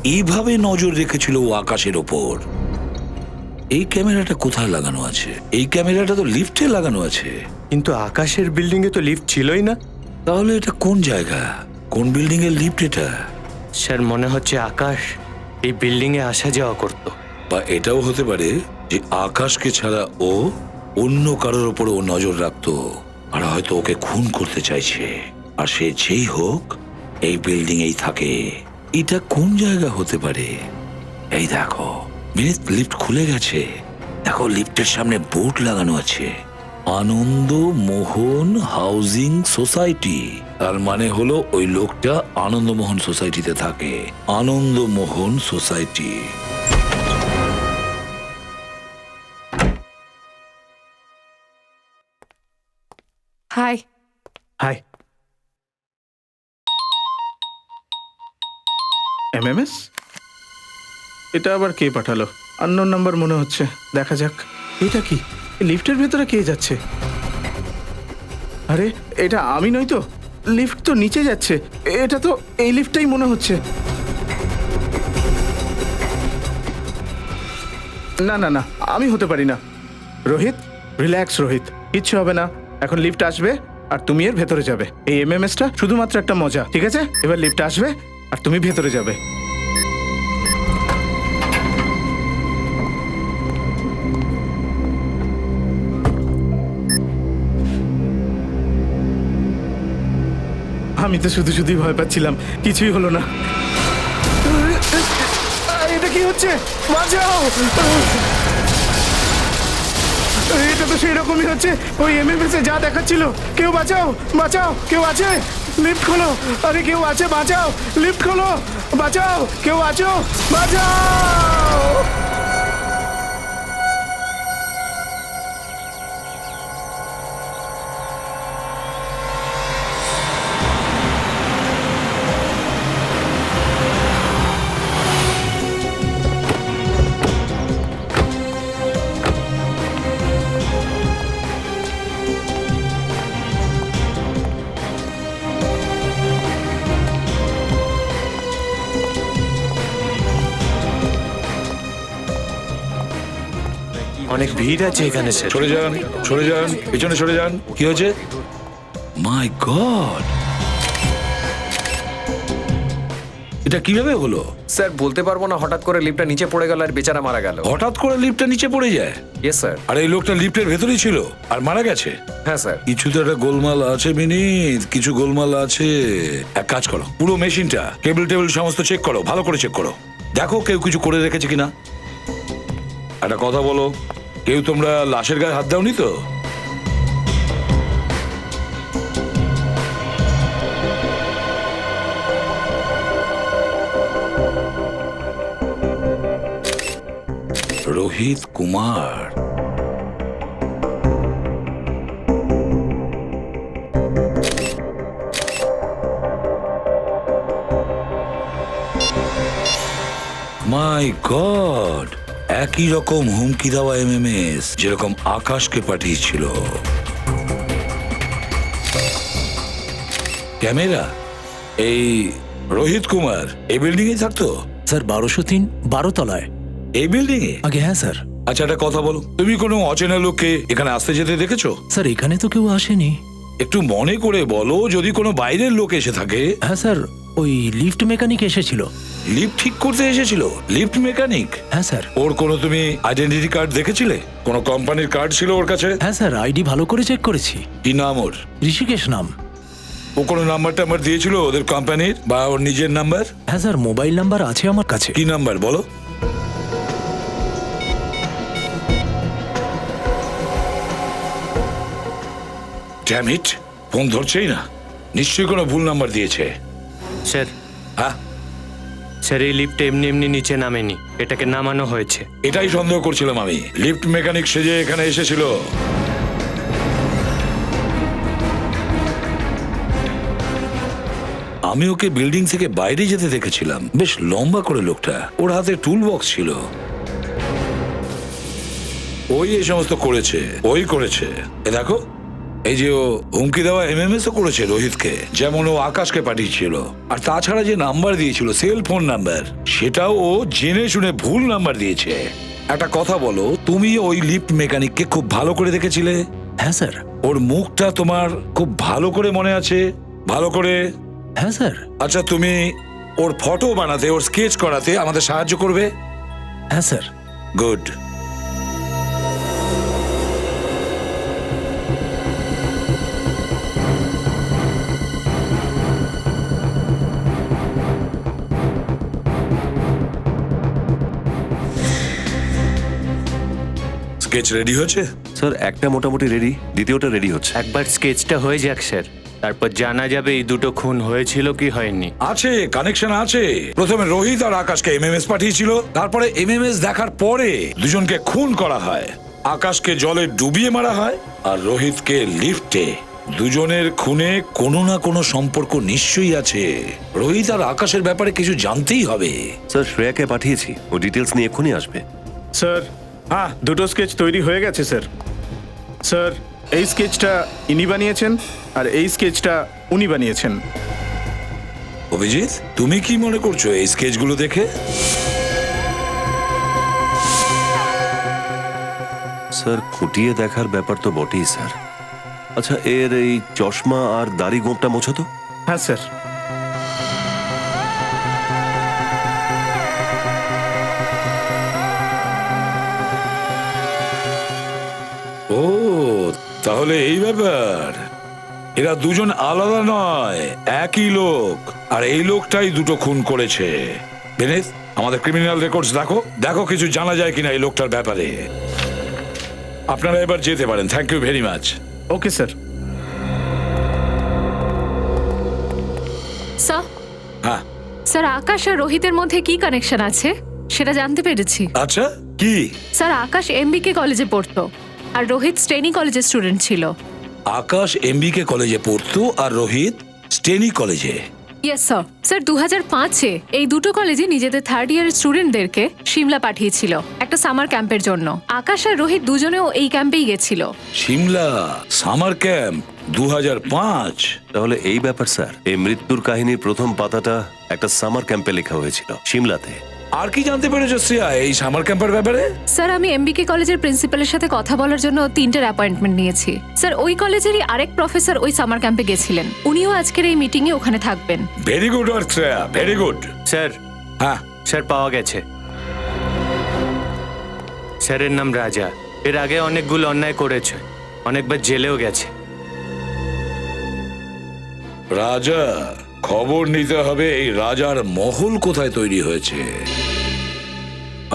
এইভাবে নজর রেখেছিল ও আকাশের ওপর। এই ক্যামেরাটা কোথায় লাগানো আছে? এই ক্যামেরাটা তো লিফটে লাগানো আছে। কিন্তু আকাশের বিল্ডিং এ তো লিফট ছিলই না। তাহলে এটা কোন জায়গা, কোন বিল্ডিং এর লিফট এটা? স্যার মনে হচ্ছে আকাশ এই বিল্ডিং এ আসা যাওয়া করতো। বা এটাও হতে পারে যে আকাশকে ছাড়া ও অন্য কারোর ওপর ও নজর রাখতো, আর হয়তো ওকে খুন করতে চাইছে। আর সে যেই হোক এই বিল্ডিং এই থাকে। এটা কোন জায়গা হতে পারে? এই দেখো মিনিট, লিফট খুলে গেছে। দেখো লিফটের সামনে বোর্ড লাগানো আছে, আনন্দ মোহন হাউজিং সোসাইটি। তার মানে হলো ওই লোকটা আনন্দমোহন সোসাইটিতে থাকে। Anandamohan society. Hi. Hi. MMS? এটা আবার কে পাঠালো? আননোন নাম্বার মনে হচ্ছে, দেখা যাক। এটা কি? লিফটের ভেতরে কে যাচ্ছে? আরে এটা আমি নই তো, লিফট তো নিচে যাচ্ছে। এটা তো এই লিফটটাই মনে হচ্ছে। না না না, আমি হতে পারি না। রোহিত, রিল্যাক্স রোহিত, কিচ্ছু হবে না। এখন লিফট আসবে আর তুমি এর ভেতরে যাবে। এই এমএমএসটা শুধুমাত্র একটা মজা, ঠিক আছে? এবার লিফট আসবে আর তুমি ভেতরে যাবে। আমি তো শুধু শুধুই ভয় পাচ্ছিলাম, কিছুই হলো না। এটা কি হচ্ছে? বাঁচাও! এটা তো সেই রকমই হচ্ছে, ওই এমএমএস এ যা দেখাচ্ছিল। কেউ বাঁচাও, বাঁচাও, কেউ আছে? লিফট খোলো, আরে কেউ আছে, বাঁচাও, লিফট খোলো, বাঁচাও, কেউ আছো, বাঁচাও। অনেক ভিড় আছে এখানে স্যার। সরে যান, সরে যান, পিছনে সরে যান। কি হয়েছে? মাই গড, এটা কিভাবে হলো? স্যার বলতে পারবো না, হঠাৎ করে লিফটটা নিচে পড়ে গেল আর বেচারা মারা গেল। হঠাৎ করে লিফটটা নিচে পড়ে যায়? Yes sir. আর এই লোকটা লিফটের ভেতরেই ছিল আর মারা গেছে? হ্যাঁ স্যার। কিছু তো একটা গোলমাল আছে বিনীত, কিছু গোলমাল আছে। এক কাজ করো, পুরো মেশিনটা, কেবল টেবিল সমস্ত চেক করো, ভালো করে চেক করো, দেখো কেউ কিছু করে রেখেছে কিনা। একটা কথা বলো, কেউ তোমরা লাশের গায়ে হাত দাওনি তো? রোহিত কুমার, মাই গড, একই রকম হুমকি দেওয়া এমএমএস যেরকম আকাশকে পাঠিয়েছিল। ক্যামেরা, এই রোহিত কুমার এই বিল্ডিং এ থাকতো? স্যার 1203 12 তলায়। এই বিল্ডিং এ? আগে হ্যাঁ স্যার। আচ্ছা একটা কথা বলো, তুমি কোনো অচেনা লোককে এখানে আসতে যেতে দেখেছো? স্যার এখানে তো কেউ আসেনি। একটু মনে করে বলো, যদি কোনো বাইরের লোক এসে থাকে। হ্যাঁ স্যার, ওই লিফট মেকানিক এসেছিল। লিফট ঠিক করতে এসেছিল? Lift mechanic? হ্যাঁ স্যার। ওর কোনো তুমি আইডেন্টিটি কার্ড দেখেছিলে? কোনো কোম্পানির কার্ড ছিল ওর কাছে? হ্যাঁ স্যার, আইডি ভালো করে চেক করেছি। কি নাম ওর? ঋষিকেশ নাম। ও কোনো নাম্বার টাম্বার দিয়েছিল ওদের কোম্পানির বা ওর নিজের নাম্বার? হ্যাঁ স্যার, মোবাইল নাম্বার আছে আমার কাছে। কি নাম্বার বলো? ড্যাম ইট, ফোন ধরছেই না। নিশ্চয়ই কোনো ভুল নাম্বার দিয়েছে। স্যার, হ্যাঁ স্যার এই লিফটে এমনি এমনি নিচে নামেনি, এটাকে নামানো হয়েছে। এটাই সন্দেহ করছিলাম আমি, লিফট মেকানিক সেজে এখানে এসেছিল। আমি ওকে বিল্ডিং থেকে বাইরে যেতে দেখেছিলাম, বেশ লম্বা করে লোকটা, ওর হাতে টুল বক্স ছিল। ওই এই সমস্ত করেছে, ওই করেছে। এ দেখো, এই যে ও হুমকি দেওয়া এমএমএস ও করেছে রোহিতকে, যেমন ও আকাশকে পাঠিয়েছিল। আর তাছাড়া যে নাম্বার দিয়েছিল, সেল ফোন নাম্বার, সেটাও ও জেনে শুনে ভুল নাম্বার দিয়েছে। একটা কথা বলো, তুমি ওই লিফট মেকানিককে খুব ভালো করে দেখেছিলে? হ্যাঁ স্যার। ওর মুখটা তোমার খুব ভালো করে মনে আছে? ভালো করে? হ্যাঁ স্যার। আচ্ছা, তুমি ওর ফটো বানাতে, ওর স্কেচ করাতে আমাদের সাহায্য করবে? হ্যাঁ স্যার। গুড। স্কেচ রেডি হয়েছে? স্যার একটা মোটামুটি রেডি, দ্বিতীয়টা রেডি হচ্ছে। একবার স্কেচটা হয়ে যাক স্যার, তারপর জানা যাবে এই দুটো খুন হয়েছিল কি হয়নি। আছে, কানেকশন আছে। প্রথমে রোহিত আর আকাশকে এমএমএস পাঠিয়েছিল, তারপরে এমএমএস দেখার পরে দুজনকে খুন করা হয়। আকাশকে জলে ডুবিয়ে মারা হয় আর রোহিতকে লিফটে। দুজনের খুনে কোনো না কোনো সম্পর্ক নিশ্চয়ই আছে। রোহিত আর আকাশের ব্যাপারে কিছু জানতেই হবে। স্যার শ্রেয়াকে পাঠিয়েছি, ও ডিটেলস নিয়ে এক্ষুনি আসবে। স্যার, হ্যাঁ দুটো স্কেচ তৈরি হয়ে গেছে স্যার। স্যার, এই স্কেচটা ইনি বানিয়েছেন আর এই স্কেচটা উনি বানিয়েছেন। অভিজিৎ, তুমি কি মনে করছো এই স্কেচগুলো দেখে? স্যার খুঁটিয়ে দেখার ব্যাপার তো বটেই স্যার। আচ্ছা, এর এই চশমা আর দাড়ি গোঁপটা মোছো তো। হ্যাঁ স্যার। ও, তাহলে এই ব্যাপার। এরা দুজন আলাদা নয়, একই লোক। আর এই লোকটাই দুটো খুন করেছে। বিনীত, আমাদের ক্রিমিনাল রেকর্ডস দেখো, দেখো কিছু জানা যায় কিনা এই লোকটার ব্যাপারে। আপনারা এবার যেতে পারেন। Thank you very much. Okay sir. Sir হ্যাঁ, স্যার আকাশ আর রোহিতের মধ্যে কি কানেকশন আছে সেটা জানতে পেরেছি। আচ্ছা কি? স্যার আকাশ এমবিকে কলেজে পড়তো আর রোহিত স্টেনি কলেজের স্টুডেন্ট ছিল। আকাশ এমবিকে কলেজে পড়তো আর রোহিত স্টেনি কলেজে। Yes sir. স্যার 2005-এ এই দুটো কলেজে নিজেদের থার্ড ইয়ারের স্টুডেন্টদেরকে সিমলা পাঠিয়েছিল একটা সামার ক্যাম্পের জন্য। আকাশ আর রোহিত দুজনেও এই ক্যাম্পেই গেছিল। Shimla summer camp 2005। তাহলে এই ব্যাপার স্যার, এই মৃত্যুর কাহিনীর প্রথম পাতাটা একটা সামার ক্যাম্পে লেখা হয়েছিল সিমলাতে। আর কি জানতে পেরেছো শ্রেয়া এই সামার ক্যাম্পের ব্যাপারে? স্যার আমি এমবিকে কলেজের প্রিন্সিপালের সাথে কথা বলার জন্য 3টের অ্যাপয়েন্টমেন্ট নিয়েছি। স্যার ওই কলেজেরই আরেক প্রফেসর ওই সামার ক্যাম্পে গেছিলেন, উনিও আজকের এই মিটিং এ ওখানে থাকবেন। Very good work Shreya, very good. Sir, হ্যাঁ স্যার পাওয়া গেছে। স্যারের নাম রাজা। এর আগে অনেকগুলো অন্যায় করেছে, অনেকবার জেলেও গেছে। রাজা, খবর নিতে হবে এই রাজার মহল কোথায় তৈরি হয়েছে।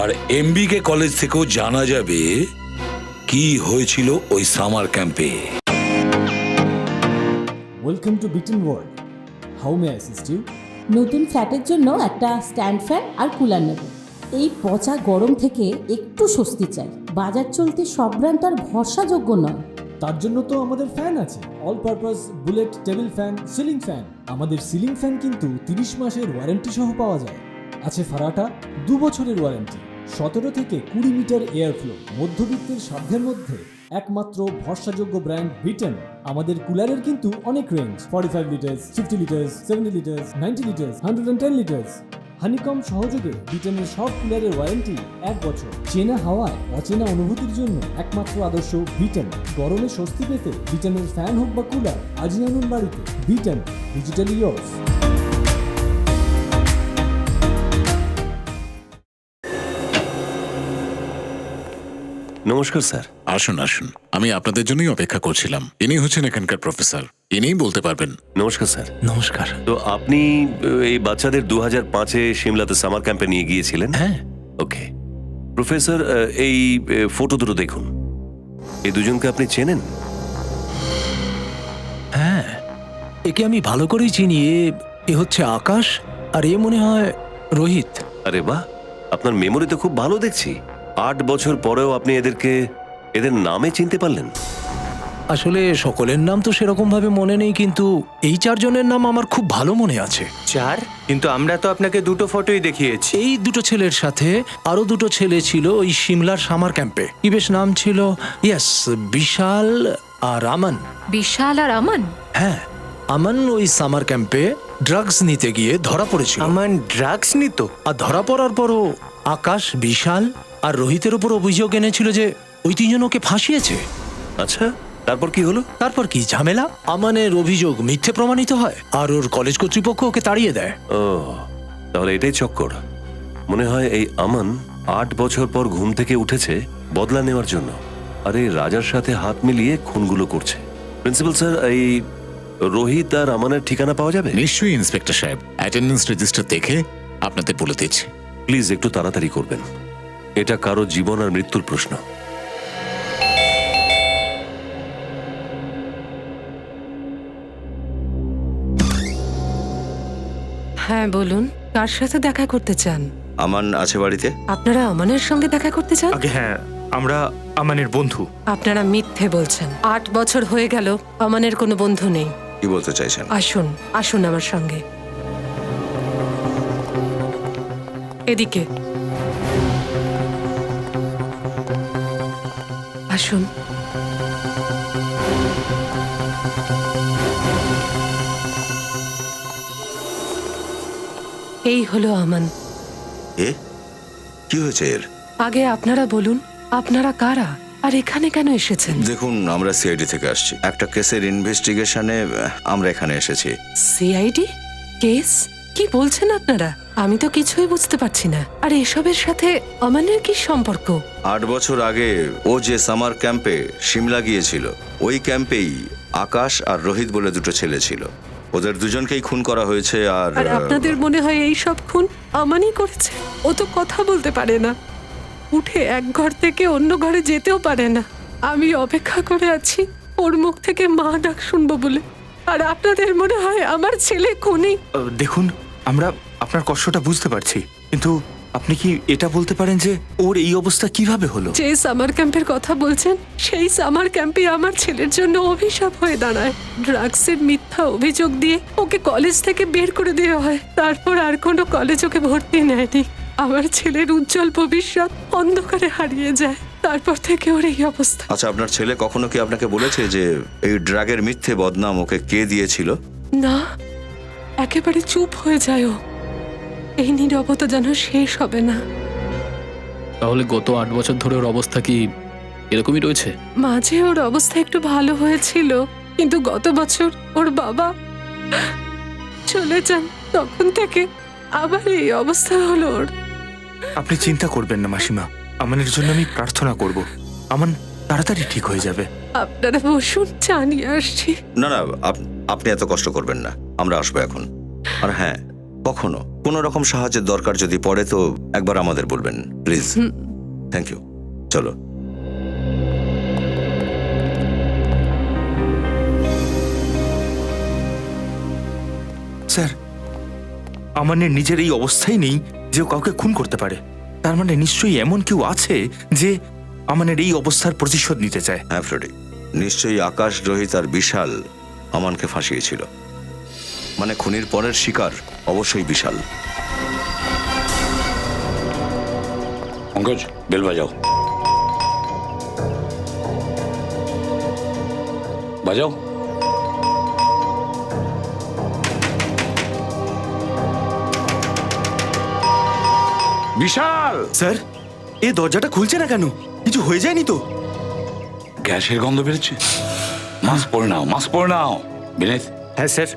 আর এমবিকে কলেজ থেকেও জানা যাবে কি হয়েছিল ওই সামার ক্যাম্পে। Welcome to Biten world. How may I assist you? নতুন ফ্ল্যাটের জন্য একটা স্ট্যান্ড ফ্যান আর কুলার নেব। এই পচা গরম থেকে একটু স্বস্তি চাই। বাজার চলতে সব ব্র্যান্ড আর ভরসাযোগ্য নয়। তার জন্য তো আমাদের ফ্যান আছে, all purpose bullet table fan, ceiling fan. আমাদের সিলিং ফ্যান কিন্তু 30 মাসের ওয়ারেন্টি সহ পাওয়া যায়। আছে ফারাটা 2 বছরের ওয়ারেন্টি, 17 থেকে 20 মিটার এয়ার ফ্লো। মধ্যবিত্তের সাধ্যের মধ্যে একমাত্র ভরসাযোগ্য ব্র্যান্ড বিটেন। আমাদের কুলারের কিন্তু অনেক range, 45 litres, 50 litres, 70 litres, 90 litres, 110 litres. Honeycomb সহযোগে বিটেনের সব কুলারের ওয়ারেন্টি 1 বছর। চেনা হাওয়ায় অচেনা অনুভূতির জন্য একমাত্র আদর্শ বিটেন। গরমে স্বস্তি পেতে বিটেনের ফ্যান হোক বা কুলার, আজই আনুন বাড়িতে। Beaten, digitally years. নমস্কার স্যার। আসুন আসুন, আমি আপনাদের জন্যই অপেক্ষা করছিলাম। ইনি হচ্ছেন এখানকার প্রফেসর, ইনিই বলতে পারবেন। নমস্কার স্যার। নমস্কার। তো আপনি এই বাচ্চাদের 2005-এ সিমলাতে সামার ক্যাম্পে নিয়ে গিয়েছিলেন? হ্যাঁ। ওকে প্রফেসর, এই ফটো দুটো দেখুন। এই দুজনকে আপনি চেনেন? হ্যাঁ, একে আমি ভালো করেই চিনি। এ হচ্ছে আকাশ আর এ মনে হয় রোহিত। আরে বাহ, আপনার মেমোরি তো খুব ভালো দেখছি। 8 বছর পরেও আপনি এদের নামে চিনতে পারলেন? আসলে সকলের নাম তো সেরকম ভাবে মনে নেই, কিন্তু এই 4 জনের নাম আমার খুব ভালো মনে আছে। 4? কিন্তু আমরা তো আপনাকে দুটো ফটোই দেখিয়েছি। এই দুটো ছেলের সাথে আরো দুটো ছেলে ছিল ওই সিমলার সামার ক্যাম্পে। কি বেশ নাম ছিল, ইয়েস, বিশাল আর আমান। বিশাল আর আমান? হ্যাঁ, আমান ওই সামার ক্যাম্পে ড্রাগস নিতে গিয়ে ধরা পড়েছিল। আমান ড্রাগস নিত? আর ধরা পড়ার পরও আকাশ, বিশাল আর রোহিতের উপর অভিযোগ এনেছিল যে ওই 3 জন ওকে ফাঁসিয়েছে। আচ্ছা, তারপর কি হলো? তারপর কি ঝামেলা, আমানের অভিযোগ মিথ্যে প্রমাণিত হয় আর ওর কলেজ কর্তৃপক্ষ ওকে তাড়িয়ে দেয়। ও, তাহলে এটাই চক্কর। মনে হয় এই আমান 8 বছর পর ঘুম থেকে উঠেছে বদলা নেওয়ার জন্য, আর এই রাজার সাথে হাত মিলিয়ে খুনগুলো করছে। প্রিন্সিপাল স্যার, এই রোহিত আর আমানের ঠিকানা পাওয়া যাবে? নিশ্চয়ই ইন্সপেক্টর সাহেব, অ্যাটেন্ডেন্স রেজিস্টার দেখে আপনাদের বলে দিচ্ছি। প্লিজ একটু তাড়াতাড়ি করবেন, এটা কারো জীবন আর মৃত্যুর প্রশ্ন। হ্যাঁ বলুন, কার সাথে দেখা করতে চান? আমান আছে বাড়িতে? আপনারা আমানের সঙ্গে দেখা করতে চান? আগে হ্যাঁ, আমরা আমানের বন্ধু। আপনারা মিথ্যে বলছেন। 8 বছর হয়ে গেল, আমানের কোনো বন্ধু নেই। কি বলতে চাইছেন? আসুন, আসুন আমার সঙ্গে। এদিকে আসুন। এই হলো আমান। এ কি হয়েছে এর? আগে আপনারা বলুন, আপনারা কারা আর এখানে কেন এসেছেন? দেখুন, আমরা সিআইডি থেকে আসছি। একটা কেসের ইনভেস্টিগেশনে আমরা এখানে এসেছি। CID case? কি বলছেন আপনারা? আমি তো কিছুই বুঝতে পারছি না। আর এসবের সাথে আমানের কি সম্পর্ক? 8 বছর আগে ও যে সামার ক্যাম্পে সিমলা গিয়েছিল, ওই ক্যাম্পেই আকাশ আর রোহিত বলে দুটো ছেলে ছিল। ওদের দুজনকেই খুন করা হয়েছে। আর আপনাদের মনে হয় এই সব খুন আমানই করেছে? ও তো কথা বলতে পারে না, উঠে এক ঘর থেকে অন্য ঘরে যেতেও পারে না। আমি অপেক্ষা করে আছি ওর মুখ থেকে মা ডাক শুনবো বলে, আর আপনাদের মনে হয় আমার ছেলে খুনি। দেখুন, আমরা আপনার কষ্টটা বুঝতে পারছি, কিন্তু আপনি কি এটা বলতে পারেন যে ওর এই অবস্থা কিভাবে হলো? যে সামার ক্যাম্পের কথা বলছেন, সেই সামার ক্যাম্পে আমার ছেলের জন্য অভিশাপ হয়ে দাঁড়ায়। ড্রাগসের মিথ্যা অভিযোগ দিয়ে ওকে কলেজ থেকে বের করে দেওয়া হয়। তারপর আর কোনো কলেজ ওকে ভর্তি নেয়নি। আমার ছেলের উজ্জ্বল ভবিষ্যৎ অন্ধকারে হারিয়ে যায়। তারপর থেকে ওর এই অবস্থা। আচ্ছা, আপনার ছেলে কখনো কি আপনাকে বলেছে যে এই ড্রাগের মিথ্যে বদনাম ওকে কে দিয়েছিল? না, একেবারে চুপ হয়ে যায় ও। এই নীরবতা যেন শেষ হবে না। তাহলে গত 8 বছর ধরে ওর অবস্থা কি এরকমই রয়েছে? মাঝে ওর অবস্থা একটু ভালো হয়েছিল, কিন্তু গত বছর ওর বাবা চলে যান, তখন থেকে আবার এই অবস্থা হলো ওর। আপনি চিন্তা করবেন না মাসিমা, আমানের জন্য আমি প্রার্থনা করব। আমান তাড়াতাড়ি ঠিক হয়ে যাবে। আপনারা বসুন, চা নিয়ে আসছি। না না, আপনি এত কষ্ট করবেন না, আমরা আসবো এখন। আর হ্যাঁ, কখনো কোনো রকম সাহায্যের দরকার যদি পড়ে তো একবার আমাদের বলবেন প্লিজ। Thank you. চলো। স্যার, আমানের নিজের এই অবস্থাই নেই যে ও কাউকে খুন করতে পারে। তার মানে নিশ্চয়ই এমন কেউ আছে যে আমানের এই অবস্থার প্রতিশোধ নিতে চায়। হ্যাঁ ফ্রেডি, নিশ্চয়ই আকাশ, রোহিত আর বিশাল আমানকে ফাঁসিয়েছিল। মানে খুনির পরের শিকার অবশ্যই বিশাল। পঙ্কজ, বেল বাজাও। বাজাও। বিশাল! স্যার, এই দরজাটা খুলছে না কেন? কিছু হয়ে যায়নি তো? গ্যাসের গন্ধ বেরোচ্ছে। মাস্ক পরে নাও, মাস্ক পরে নাও। বিনীত। হ্যাঁ স্যার।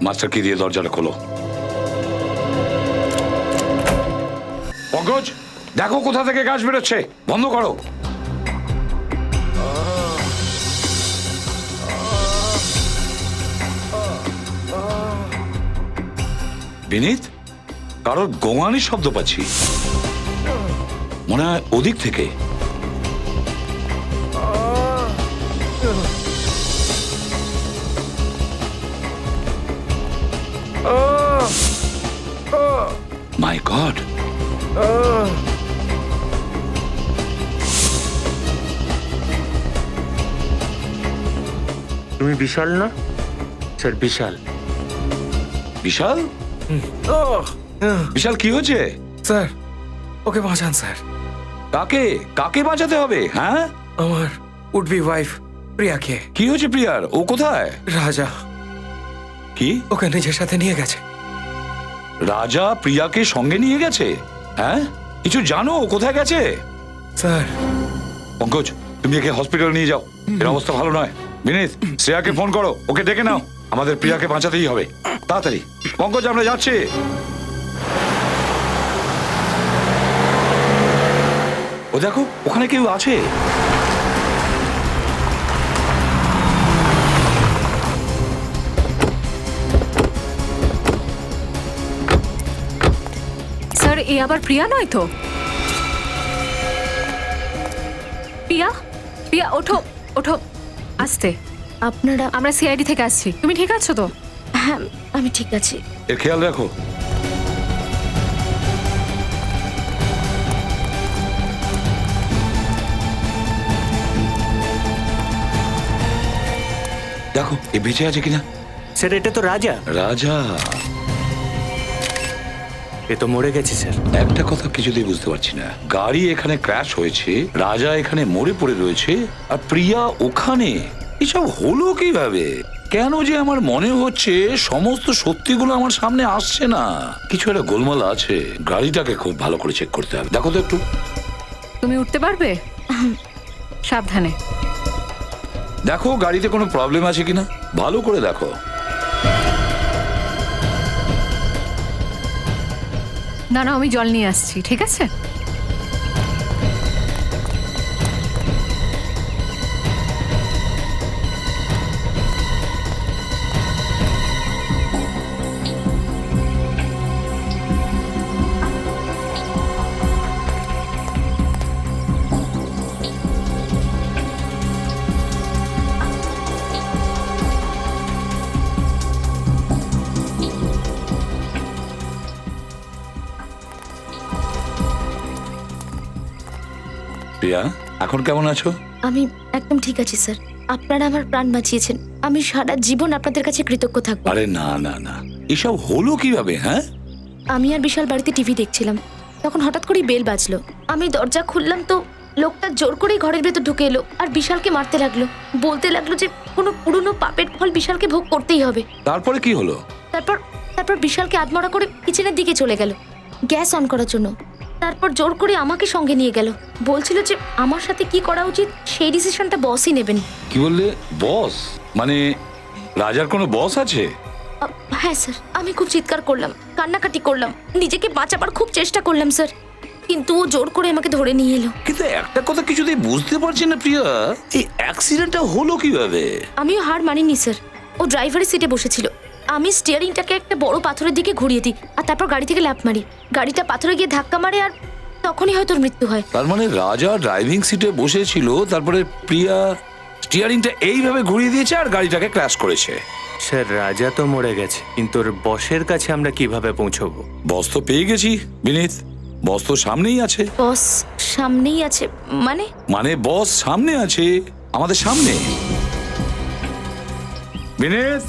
মাস্টারকে দিয়ে দরজাটা খোলো। পঙ্কজ, দেখো কোথা থেকে গ্যাস বেরোচ্ছে, বন্ধ করো। বিনীত, কারোর গোঙানির শব্দ পাচ্ছি, মনে হয় ওদিক থেকে। মাই গড! তুমি বিশাল না? স্যার, বিশাল। বিশাল? বিশাল, কি হয়েছে? স্যার, ওকে বাঁচান স্যার। কাকে কাকে বাঁচাতে হবে? হ্যাঁ, আমার উড বি ওয়াইফ প্রিয়াকে। কি হয়েছে প্রিয়ার? ও কোথায়? রাজা কি ওকে নিজের সাথে নিয়ে গেছে। রাজা প্রিয়াকে সঙ্গে নিয়ে গেছে? হ্যাঁ, কিছু জানো ও কোথায় গেছে? স্যার, পঙ্কজ, তুমি একে হসপিটালে নিয়ে যাও, এর অবস্থা ভালো নয়। বিনীত, শ্রেয়াকে ফোন করো, ওকে ডেকে নাও। আমাদের প্রিয়াকে বাঁচাতেই হবে, তাড়াতাড়ি। পঙ্কজ, আমরা যাচ্ছি। ও দেখো, ওখানে কেউ আছে। স্যার, এ আবার প্রিয়া নয় তো? প্রিয়া, প্রিয়া, ওঠো ওঠো, আস্তে। আপনারা? আমরা সিআইডি থেকে আসছি। তুমি ঠিক আছো তো? হ্যাঁ, আমি ঠিক আছি। এর খেয়াল রাখো। দেখো, এ বেঁচে আছে কিনা। স্যার, এটা তো রাজা। রাজা? এ তো মরে গেছে স্যার। একটা কথা কিছুতেই বুঝতে পারছি না, গাড়ি এখানে ক্র্যাশ হয়েছে, রাজা এখানে মরে পড়ে রয়েছে, আর প্রিয়া ওখানে। এসব হলো কিভাবে? কেন যে আমার মনে হচ্ছে সমস্ত সত্যিগুলো আমার সামনে আসছে না। কিছু একটা গোলমাল আছে। গাড়িটাকে খুব ভালো করে চেক করতে হবে। দেখো তো একটু। তুমি উঠতে পারবে? সাবধানে দেখো গাড়িতে কোনো প্রবলেম আছে কিনা, ভালো করে দেখো। না না, আমি জল নিয়ে আসছি, ঠিক আছে? প্রিয়া, এখন কেমন আছো? আমি একদম ঠিক আছি স্যার। আপনারা আমার প্রাণ বাঁচিয়েছেন। আমি সারা জীবন আপনাদের কাছে কৃতজ্ঞ থাকবো। আরে না না না, এসব হলো কিভাবে? হ্যাঁ, আমি আর বিশাল বাড়িতে টিভি দেখছিলাম, তখন হঠাৎ করেই বেল বাজলো। আমি দরজা খুললাম তো লোকটা জোর করেই ঘরের ভেতর ঢুকে এলো আর বিশালকে মারতে লাগলো। বলতে লাগলো যে কোনো পুরনো পাপের ফল বিশালকে ভোগ করতেই হবে। তারপরে কি হলো? তারপর বিশালকে আধমরা করে কিচেনের দিকে চলে গেল গ্যাস অন করার জন্য। তারপর জোর করে আমাকে সঙ্গে নিয়ে গেল, বলছিল যে আমার সাথে কি করা উচিত সেই ডিসিশনটা বসই নেবেন। কি বললে? বস? মানে রাজার কোনো বস আছে? হ্যাঁ স্যার, আমি খুব চিৎকার করলাম, কান্নাকাটি করলাম, নিজেকে বাঁচাবার খুব চেষ্টা করলাম স্যার, কিন্তু ও জোর করে আমাকে ধরে নিয়ে এলো। কিন্তু একটা কথা কিছুতেই বুঝতে পারছি না প্রিয়া, এই অ্যাক্সিডেন্টটা হলো কিভাবে? আমিও হার মানিনি স্যার। ও ড্রাইভারের সিটে বসেছিল, আমি স্টিয়ারিংটাকে একটা বড় পাথরের দিকে ঘুরিয়ে দিই আর তারপর গাড়ি থেকে লাফ মারি। গাড়িটা পাথরে গিয়ে ধাক্কা মারে আর তখনই হয়তো ওর মৃত্যু হয়। তার মানে রাজা ড্রাইভিং সিটে বসেছিল, তারপরে প্রিয়া স্টিয়ারিংটা এইভাবে ঘুরিয়ে দিয়েছে আর গাড়িটাকে ক্র্যাশ করেছে। স্যার রাজা তো মরে গেছে, কিন্তু ওর বসের কাছে আমরা কিভাবে পৌঁছবো? বস তো পেয়ে গেছি বিনীত, বস তো সামনেই আছে। বস সামনেই আছে মানে? মানে বস সামনে আছে, আমাদের সামনে। বিনীত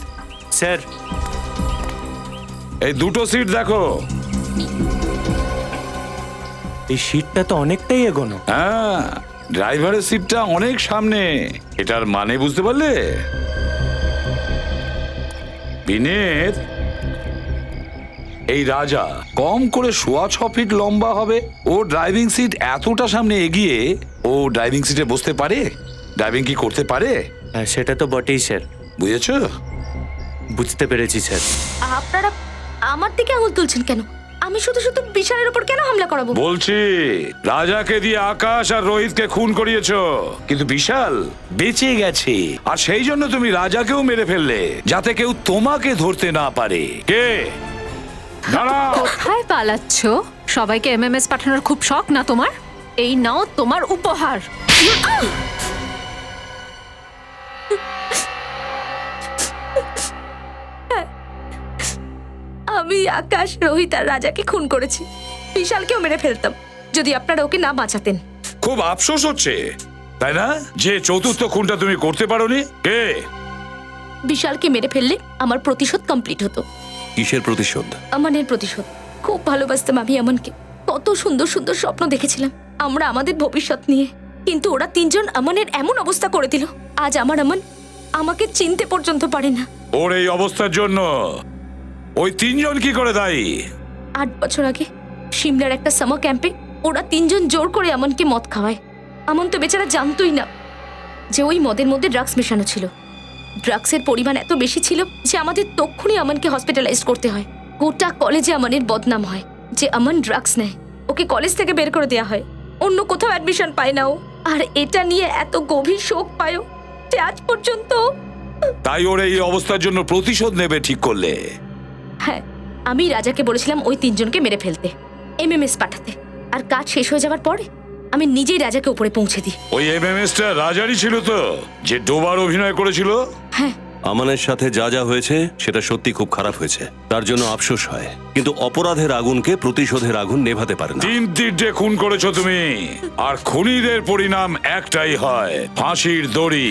স্যার, এই দুটো সিট দেখো। এই সিটটা তো অনেকটাই এগোনো। হ্যাঁ, ড্রাইভারের সিটটা অনেক সামনে, এটার মানে বুঝতে পারলে? বিনীত, এই রাজা কম করে 6.25 ফিট লম্বা হবে, ও ড্রাইভিং সিট এতটা সামনে এগিয়ে ও ড্রাইভিং সিটে বসতে পারে? ড্রাইভিং কি করতে পারে? হ্যাঁ, সেটা তো বটেই স্যার। বুঝেছো? বুঝতে পেরেছি স্যার। আপনারা আমার দিকে আঙুল তুলছেন কেন? আমি শুধু শুধু বিশালের উপর কেন হামলা করাবো? বলছি, রাজাকে দিয়ে আকাশ আর রোহিতকে খুন করিয়েছো, কিন্তু বিশাল বেঁচে গেছে, আর সেই জন্য তুমি রাজাকেও মেরে ফেললে যাতে কেউ তোমাকে ধরতে না পারে। কে? দাঁড়াও। কোথায় পালাচ্ছ? সবাইকে এমএমএস পাঠানোর খুব শখ না তোমার? এই নাও তোমার উপহার। আমি আকাশ, রোহিত আর রাজাকে খুন করেছি। বিশালকেও মেরে ফেলতাম যদি আপনারা ওকে না বাঁচাতেন। খুব আফসোস হচ্ছে, তাই না, যে চতুর্থ খুনটা তুমি করতে পারোনি? কে? বিশালকে মেরে ফেললে আমার প্রতিশোধ কমপ্লিট হতো। কিসের প্রতিশোধ? আমানের প্রতিশোধ। খুব ভালোবাসতাম আমি আমনকে, কত সুন্দর সুন্দর স্বপ্ন দেখেছিলাম আমরা আমাদের ভবিষ্যৎ নিয়ে, কিন্তু ওরা তিনজন আমানের এমন অবস্থা করে দিল, আজ আমার আমন আমাকে চিনতে পর্যন্ত পারে না। ওর এই অবস্থার জন্য ওই তিনজন কি করে দায়ী? 8 বছর আগে সিমলার একটা সামার ক্যাম্পে ওরা তিনজন জোর করে আমনকে মদ খাওয়ায়। আমন তো বেচারা জানতোই না যে ওই মদের মধ্যে ড্রাগস মেশানো ছিল। ড্রাগসের পরিমাণ এত বেশি ছিল যে আমাদের তক্ষুনি আমনকে হসপিটালাইজ করতে হয়। গোটা কলেজে আমানের বদনাম হয় যে আমন ড্রাগস নেয়, ওকে কলেজ থেকে বের করে দেওয়া হয়, অন্য কোথাও অ্যাডমিশন পায় না ও, আর এটা নিয়ে এত গভীর শোক পায় যে আজ পর্যন্ত। তাই ওর এই অবস্থার জন্য প্রতিশোধ নেবে ঠিক করলে? হ্যাঁ, আমি রাজাকে বলেছিলাম ওই তিনজনকে মেরে ফেলতে, এমএমএস পাঠাতে, আর কাজ শেষ হয়ে যাবার পরে আমি নিজেই রাজাকে উপরে পৌঁছে দিই। ওই এমএমএসটা রাজারই ছিল তো, যে ডোবার অভিনয় করেছিল? হ্যাঁ। আমানের সাথে যা যা হয়েছে সেটা সত্যি খুব খারাপ হয়েছে, তার জন্য আফসোস হয়, কিন্তু অপরাধের আগুনকে প্রতিশোধের আগুন নেভাতে পারে না। 3 খুন করেছো তুমি, আর খুনিদের পরিণাম একটাই হয়, ফাঁসির দড়ি।